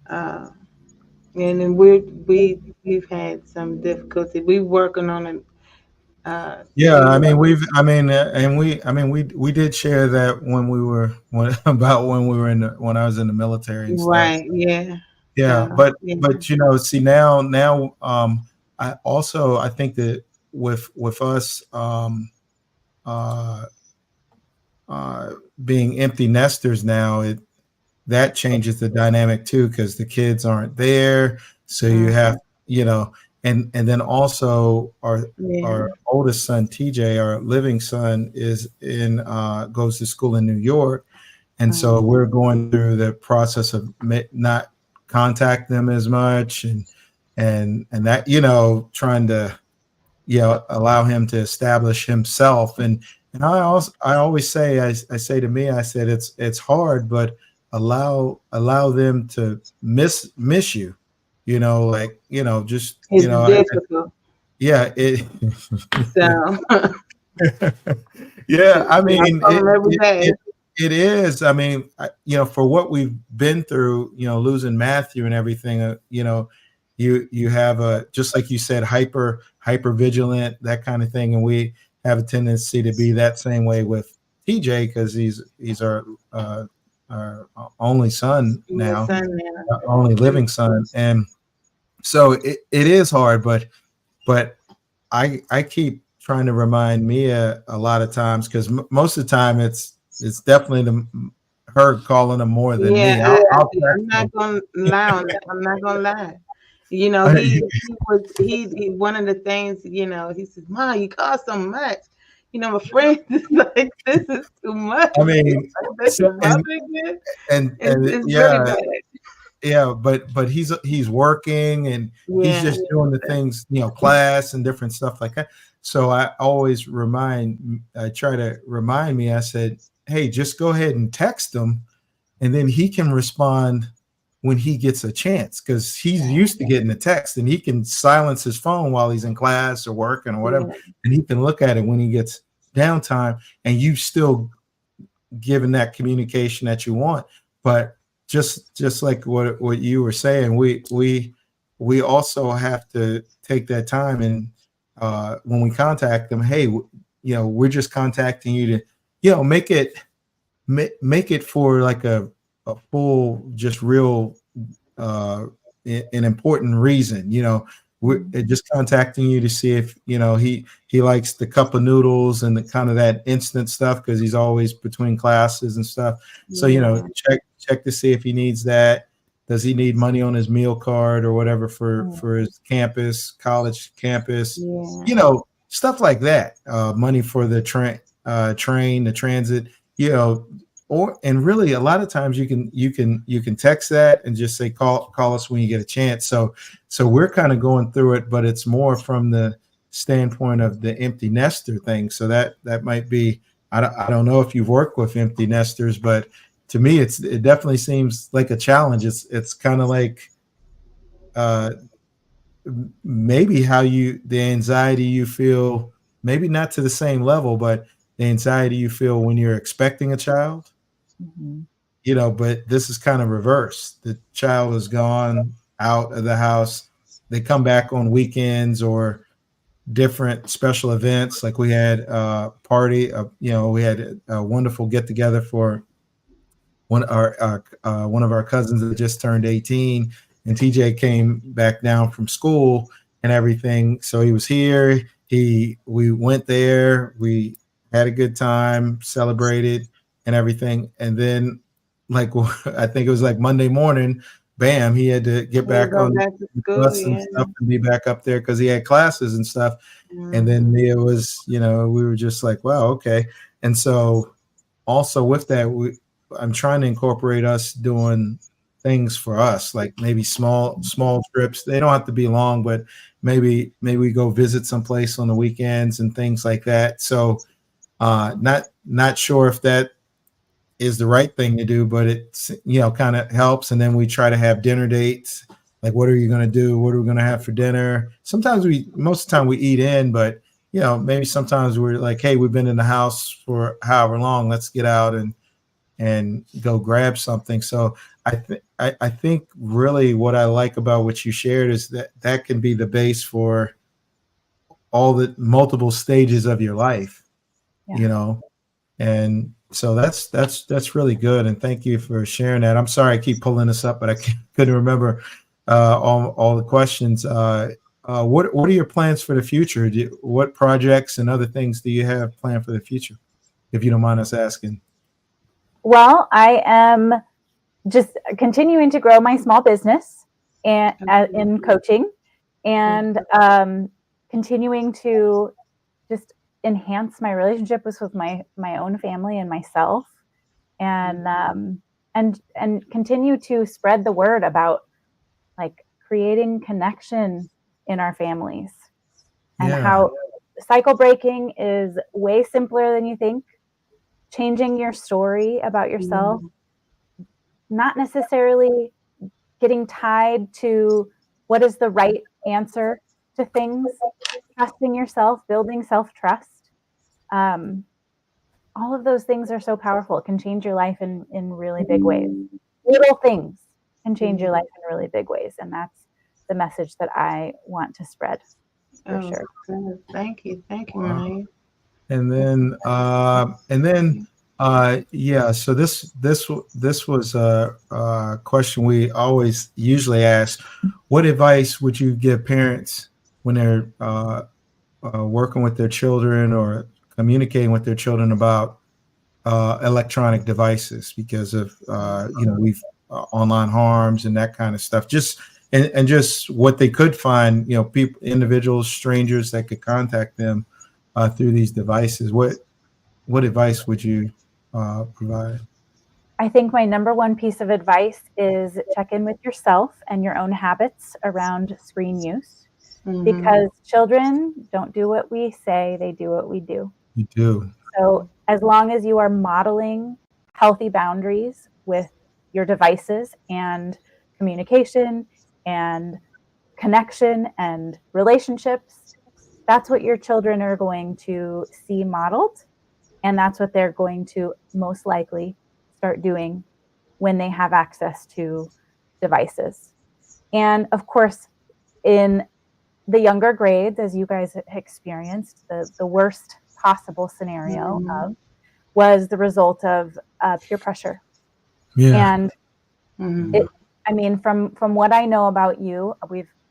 And then we've had some difficulty. We're working on it. We did share that when I was in the military and stuff. Right. Yeah. But see now I think that with us uh, being empty nesters now, that changes the dynamic too, because the kids aren't there. So you have, and then also our oldest son, TJ, our living son, is in goes to school in New York. And so we're going through the process of not contact them as much, and that, trying to, allow him to establish himself. And I always say, I say to me, I said, it's hard, but allow them to miss you, like, just, It's difficult. yeah, So yeah, I mean, I them every day. it is. I mean, for what we've been through, losing Matthew and everything, you have a, just like you said, hyper vigilant, that kind of thing, and we have a tendency to be that same way with TJ, because he's our only son now, our only living son, and so it is hard, but I keep trying to remind Mia a lot of times, because most of the time it's definitely her calling him more than me. I'm not gonna lie on that. I'm not gonna lie. He one of the things, he says, "Ma, you call so much." My friend is like, "This is too much." I mean, this so, is my big it's yeah, really bad. yeah, but he's working, and he's just doing the things, class and different stuff like that. So I always try to remind me, I said, hey, just go ahead and text him, and then he can respond when he gets a chance, because he's used to getting a text, and he can silence his phone while he's in class or working or whatever, and he can look at it when he gets downtime, and you still giving that communication that you want. But just like what you were saying, we also have to take that time, and when we contact them, hey, we're just contacting you to, make it for like a full, just real, an important reason. We're just contacting you to see if he likes the cup of noodles and the kind of that instant stuff, because he's always between classes and stuff. So check to see if he needs that. Does he need money on his meal card or whatever for his college campus? Stuff like that. Money for the train, the transit. And really, a lot of times you can text that and just say call us when you get a chance. So we're kind of going through it, but it's more from the standpoint of the empty nester thing. So that might be, I don't know if you've worked with empty nesters, but to me it definitely seems like a challenge. It's kind of like maybe the anxiety you feel, maybe not to the same level, but the anxiety you feel when you're expecting a child. But this is kind of reverse. The child is gone out of the house. They come back on weekends or different special events. Like we had a party, we had a wonderful get together for one of our cousins that just turned 18, and TJ came back down from school and everything. So he was here. We went there. We had a good time, celebrated and everything. And then, like, I think it was like Monday morning, bam, he had to get back on the bus and stuff and be back up there because he had classes and stuff. And then Mia was, we were just like, wow, okay. And so also with that, I'm trying to incorporate us doing things for us, like maybe small trips. They don't have to be long, but maybe we go visit someplace on the weekends and things like that. So not sure if that is the right thing to do, but it's, kind of helps. And then we try to have dinner dates. Like, what are you going to do? What are we going to have for dinner? Sometimes most of the time we eat in, but maybe sometimes we're like, hey, we've been in the house for however long, let's get out and go grab something. So I think really what I like about what you shared is that can be the base for all the multiple stages of your life, and so that's really good. And thank you for sharing that. I'm sorry I keep pulling this up, but I couldn't remember all the questions. what are your plans for the future? What projects and other things do you have planned for the future, if you don't mind us asking? Well, I am just continuing to grow my small business and in coaching, and continuing to just enhance my relationship with my own family and myself, and and continue to spread the word about like creating connection in our families, and Yeah. how cycle breaking is way simpler than you think. Changing your story about yourself, not necessarily getting tied to what is the right answer to things, trusting yourself, building self trust. Um, all of those things are so powerful. It can change your life in really big ways. Little things can change your life in really big ways. And that's the message that I want to spread for Oh, sure. good. Thank you. Thank you, Wow. Maya. And then yeah, so this was a question we always usually ask. What advice would you give parents when they're working with their children or communicating with their children about electronic devices because of we've online harms and that kind of stuff, just and just what they could find, people, individuals, strangers that could contact them through these devices. What advice would you provide? I think my number one piece of advice is check in with yourself and your own habits around screen use, because children don't do what we say, they do what we do. You do. So as long as you are modeling healthy boundaries with your devices and communication and connection and relationships, that's what your children are going to see modeled. And that's what they're going to most likely start doing when they have access to devices. And of course, in the younger grades, as you guys experienced, the worst possible scenario of was the result of peer pressure. Yeah. And it, I mean, from what I know about you,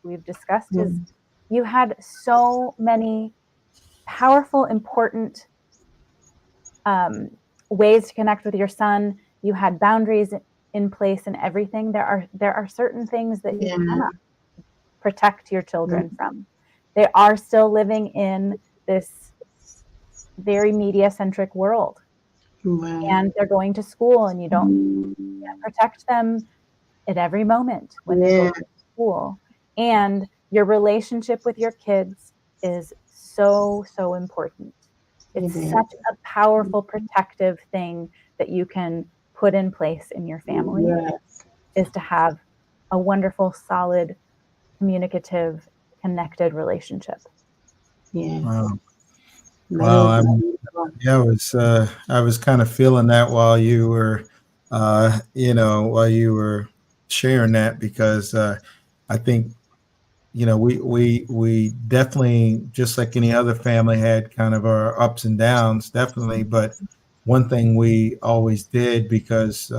we've discussed is you had so many powerful, important ways to connect with your son. You had boundaries in place and everything. There are certain things that you cannot protect your children from. They are still living in this very media centric world, and they're going to school, and you don't protect them at every moment when they go to school. And your relationship with your kids is so important. It's such a powerful protective thing that you can put in place in your family, is to have a wonderful, solid, communicative, connected relationship. Wow. Wow. I was kind of feeling that while you were, while you were sharing that, because I think, we definitely, just like any other family, had kind of our ups and downs, definitely. But one thing we always did, because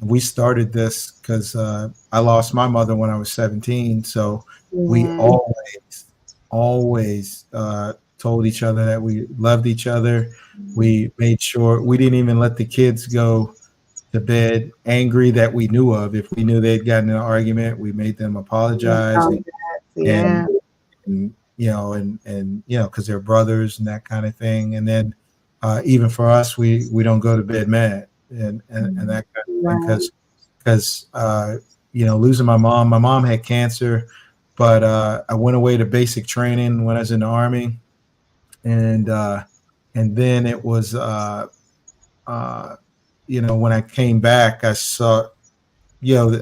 we started this because I lost my mother when I was 17. So we always told each other that we loved each other. We made sure we didn't even let the kids go to bed angry that we knew of. If we knew they'd gotten in an argument, we made them apologize and because they're brothers and that kind of thing. And then even for us, we don't go to bed mad and that kind of thing, because losing my mom had cancer, but I went away to basic training when I was in the Army, and then it was when I came back, I saw,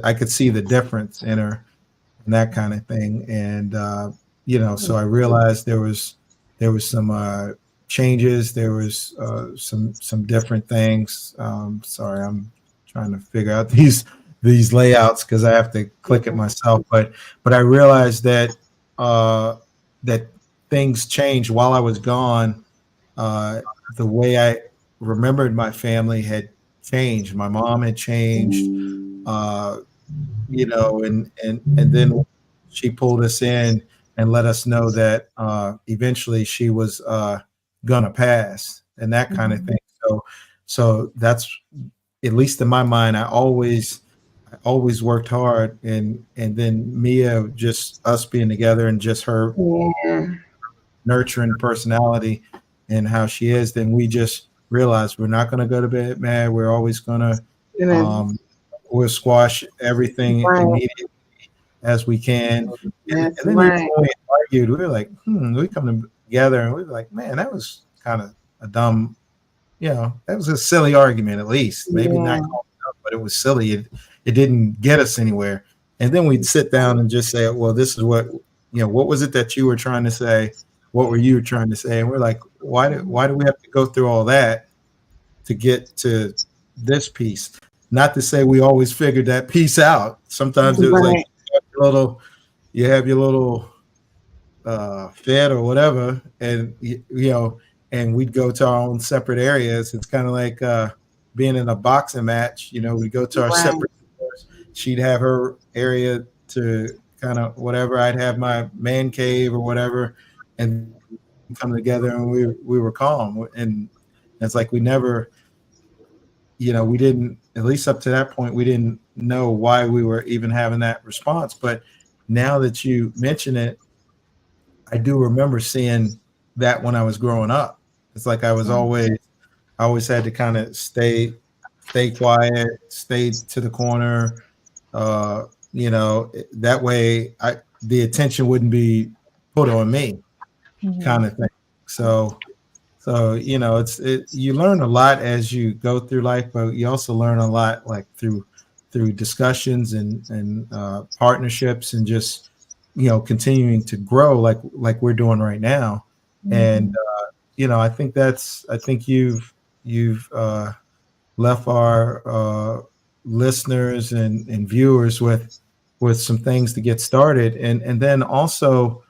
I could see the difference in her and that kind of thing. And, so I realized there was some changes. There was some different things. Sorry, I'm trying to figure out these layouts because I have to click it myself. But I realized that things changed while I was gone. The way I remembered my family had changed. My mom had changed. And then she pulled us in and let us know that eventually she was gonna pass and that kind of thing. So that's, at least in my mind, I always worked hard, and then Mia, just us being together and just her Yeah. nurturing personality and how she is, then we just realized we're not going to go to bed mad. We're always going to And it's, we'll squash everything right. immediately as we can. And That's then even right. when we argued, we were like, we come together and we were like, man, that was kind of a dumb, that was a silly argument, at least. Maybe not Yeah. called it up, but it was silly. It didn't get us anywhere. And then we'd sit down and just say, well, this is what was it that you were trying to say? What were you trying to say? And we're like, why do we have to go through all that to get to this piece? Not to say we always figured that piece out. Sometimes it was like Right. you have your little fit or whatever, and and we'd go to our own separate areas. It's kind of like being in a boxing match. We go to our Right. separate stores. She'd have her area to kind of whatever. I'd have my man cave or whatever, and come together, and we were calm. And it's like we didn't, at least up to that point, we didn't know why we were even having that response. But now that you mention it, I do remember seeing that when I was growing up. It's like I always had to kind of stay quiet, stay to the corner. That way the attention wouldn't be put on me, kind of thing. So you learn a lot as you go through life, but you also learn a lot like through discussions and partnerships, and just continuing to grow like we're doing right now. And I think you've left our listeners and viewers with some things to get started. And then also,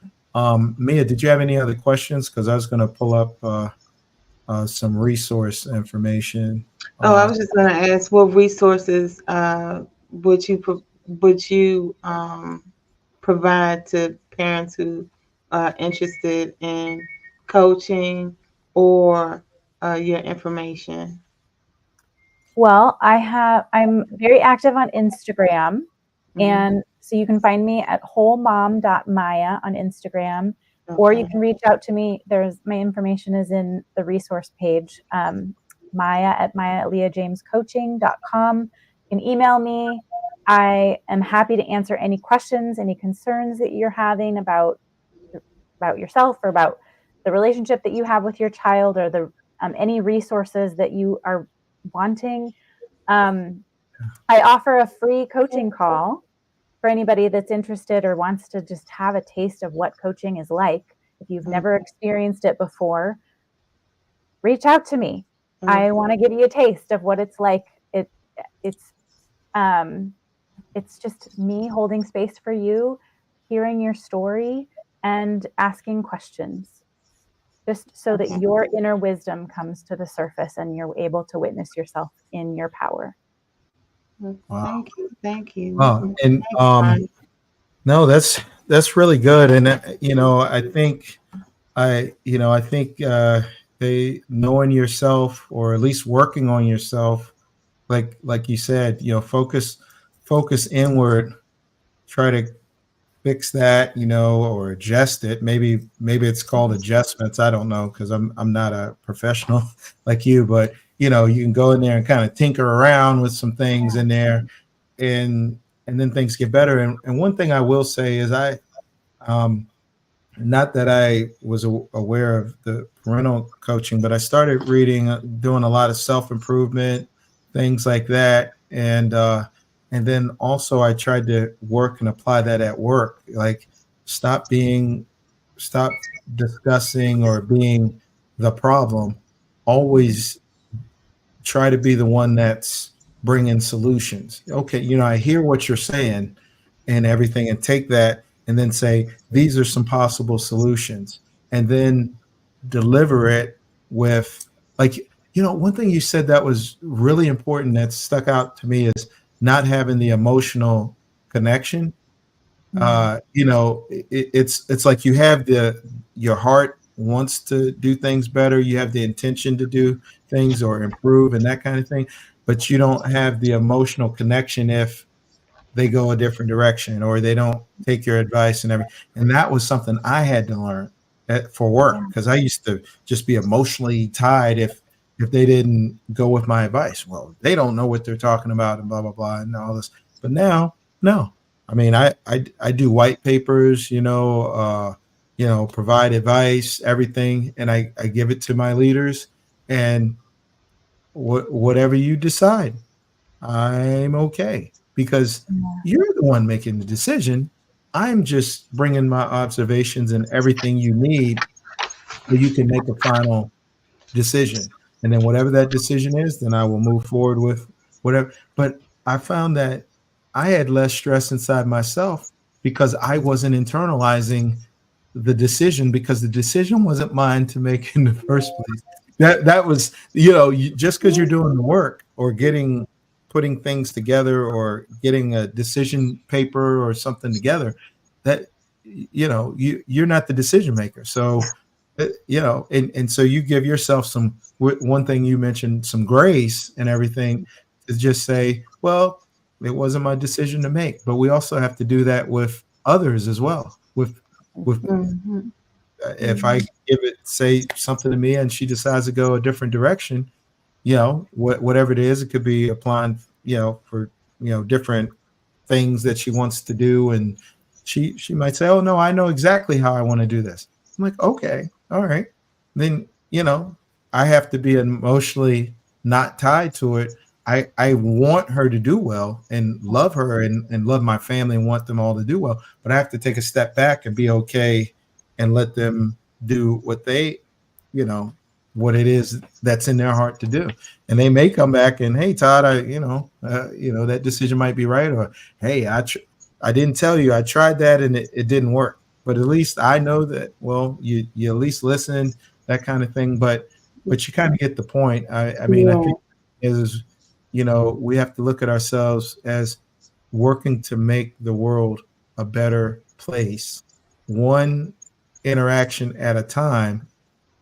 Mia, did you have any other questions? Because I was going to pull up some resource information. Oh, I was just going to ask, what resources would you provide to parents who are interested in coaching, or your information? Well, I'm very active on Instagram. Mhm. And so you can find me at wholemom.maya on Instagram, or you Okay. can reach out to me. My information is in the resource page, Maya at MayaLeaJamesCoaching.com. You can email me. I am happy to answer any questions, any concerns that you're having about yourself, or about the relationship that you have with your child, or any resources that you are wanting. I offer a free coaching call for anybody that's interested or wants to just have a taste of what coaching is like. If you've never experienced it before, reach out to me. I want to give you a taste of what it's like. It's just me holding space for you, hearing your story, and asking questions, just so that Okay. your inner wisdom comes to the surface and you're able to witness yourself in your power. Wow. Thank you. Thank you. Oh, and Thank you, Brian. no, that's really good. And I think they knowing yourself, or at least working on yourself, like you said, focus inward, try to fix that, or adjust it. Maybe it's called adjustments. I don't know, because I'm not a professional like you, but you can go in there and kind of tinker around with some things in there, and then things get better. And one thing I will say is um not that I was aware of the parental coaching, but I started reading, doing a lot of self-improvement, things like that. And then also I tried to work and apply that at work, like stop stop discussing or being the problem. Always try to be the one that's bringing solutions. Okay, I hear what you're saying and everything, and take that and then say, these are some possible solutions, and then deliver it with, like, one thing you said that was really important that stuck out to me is not having the emotional connection. It's like you have your heart wants to do things better, you have the intention to do things or improve and that kind of thing, but you don't have the emotional connection if they go a different direction or they don't take your advice and everything. And that was something I had to learn for Yeah. work, because I used to just be emotionally tied if they didn't go with my advice. Well, they don't know what they're talking about and blah blah blah and all this. But now, no. I mean, I do white papers, provide advice, everything, and I give it to my leaders, and whatever you decide, I'm okay, because Yeah. you're the one making the decision. I'm just bringing my observations and everything you need so you can make a final decision. And then whatever that decision is, then I will move forward with whatever. But I found that I had less stress inside myself because I wasn't internalizing the decision, because the decision wasn't mine to make in the first place. That was, just because you're doing the work or putting things together or getting a decision paper or something together, that you're not the decision maker. So and so you give yourself some, one thing you mentioned, some grace and everything, to just say, well, it wasn't my decision to make. But we also have to do that with others as well. With Mm-hmm. if I give it, say something to me, and she decides to go a different direction, whatever it is, it could be applying, for different things that she wants to do, and she might say, "Oh no, I know exactly how I want to do this." I'm like, "Okay, all right." Then I have to be emotionally not tied to it. I want her to do well and love her and love my family and want them all to do well, but I have to take a step back and be okay and let them do what they, you know, what it is that's in their heart to do. And they may come back and, hey, Todd, that decision might be right, or hey, I didn't tell you, I tried that and it didn't work. But at least I know that. Well, you at least listen, that kind of thing. But you kind of get the point. I mean, I Yeah. think is we have to look at ourselves as working to make the world a better place, one interaction at a time.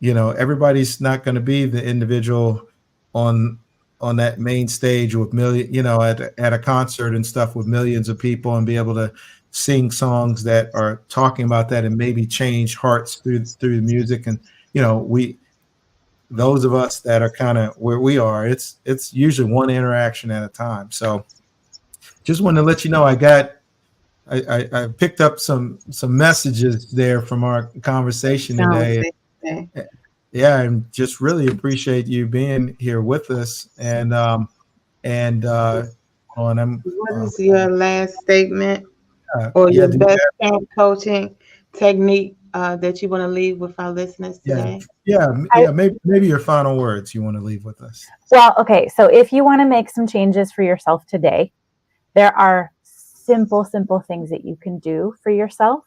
Everybody's not going to be the individual on that main stage with million, at a concert and stuff with millions of people, and be able to sing songs that are talking about that and maybe change hearts through the music. And we, those of us that are kind of where we are, it's usually one interaction at a time. So just wanted to let you know, I picked up some messages there from our conversation today. Okay. Yeah, and just really appreciate you being here with us. And I'm What is your last statement or yeah, your best coaching technique that you want to leave with our listeners yeah, today? yeah. Maybe your final words you want to leave with us. Well, okay. So if you want to make some changes for yourself today, there are simple things that you can do for yourself.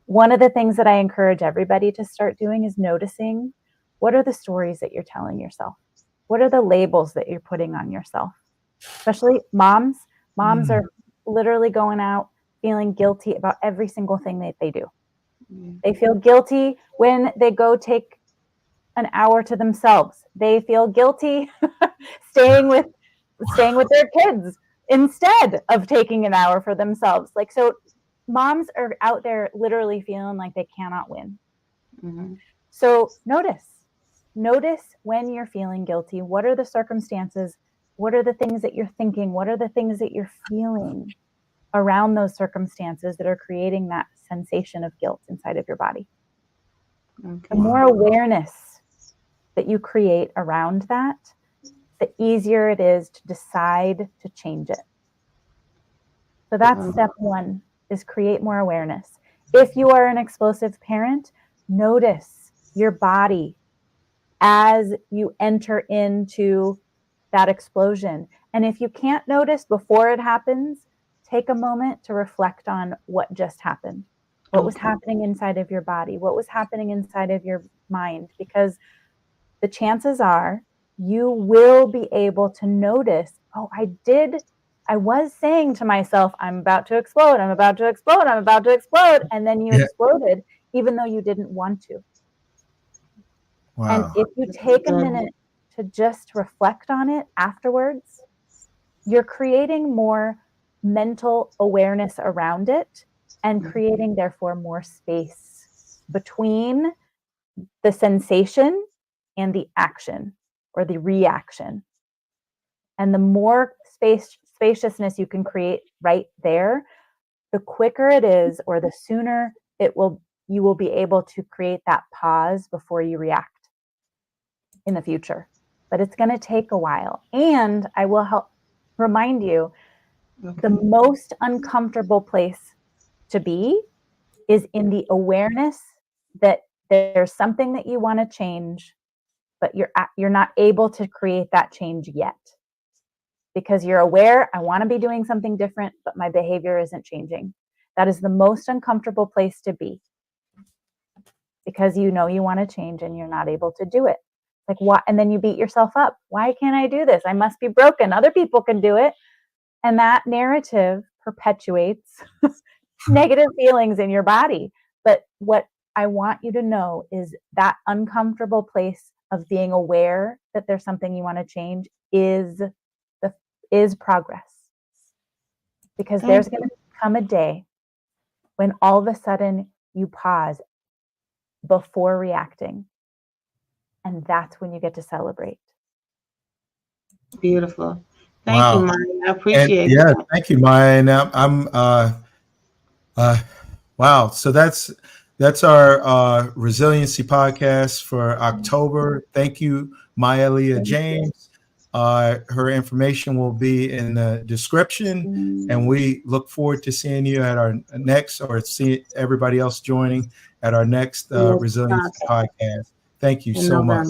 One of the things that I encourage everybody to start doing is noticing, what are the stories that you're telling yourself? What are the labels that you're putting on yourself? Especially moms. Moms are literally going out feeling guilty about every single thing that they do. They feel guilty when they go take an hour to themselves. They feel guilty staying with their kids instead of taking an hour for themselves. Like, so moms are out there literally feeling like they cannot win. Mm-hmm. So notice when you're feeling guilty. What are the circumstances? What are the things that you're thinking? What are the things that you're feeling around those circumstances that are creating that sensation of guilt inside of your body? Okay. The more awareness that you create around that, the easier it is to decide to change it. So that's step one, is create more awareness. If you are an explosive parent, notice your body as you enter into that explosion. And if you can't notice before it happens, take a moment to reflect on what just happened. What was happening inside of your body? What was happening inside of your mind? Because the chances are you will be able to notice, oh, I did I was saying to myself, I'm about to explode, I'm about to explode, I'm about to explode. And then you exploded, even though you didn't want to. Wow. And if you take a minute to just reflect on it afterwards, you're creating more mental awareness around it and creating, therefore, more space between the sensation and the action or the reaction. And the more spaciousness you can create right there, the quicker it is, or the sooner you will be able to create that pause before you react in the future. But it's going to take a while. And I will help remind you, the most uncomfortable place to be is in the awareness that there's something that you want to change, but you're not able to create that change yet. Because you're aware, I want to be doing something different, but my behavior isn't changing. That is the most uncomfortable place to be. Because you know you want to change and you're not able to do it. Like, what? And then you beat yourself up. Why can't I do this? I must be broken. Other people can do it. And that narrative perpetuates negative feelings in your body. But what I want you to know is that uncomfortable place of being aware that there's something you want to change is progress. Because there's going to come a day when all of a sudden you pause before reacting. And that's when you get to celebrate. Beautiful. Thank you, Maya. I appreciate that. that. Thank you, Maya. And I'm wow. So that's our resiliency podcast for October. Thank you, Maya LeaJames. Her information will be in the description, and we look forward to seeing you at our next, or see everybody else joining at our next resiliency podcast. Thank you so much.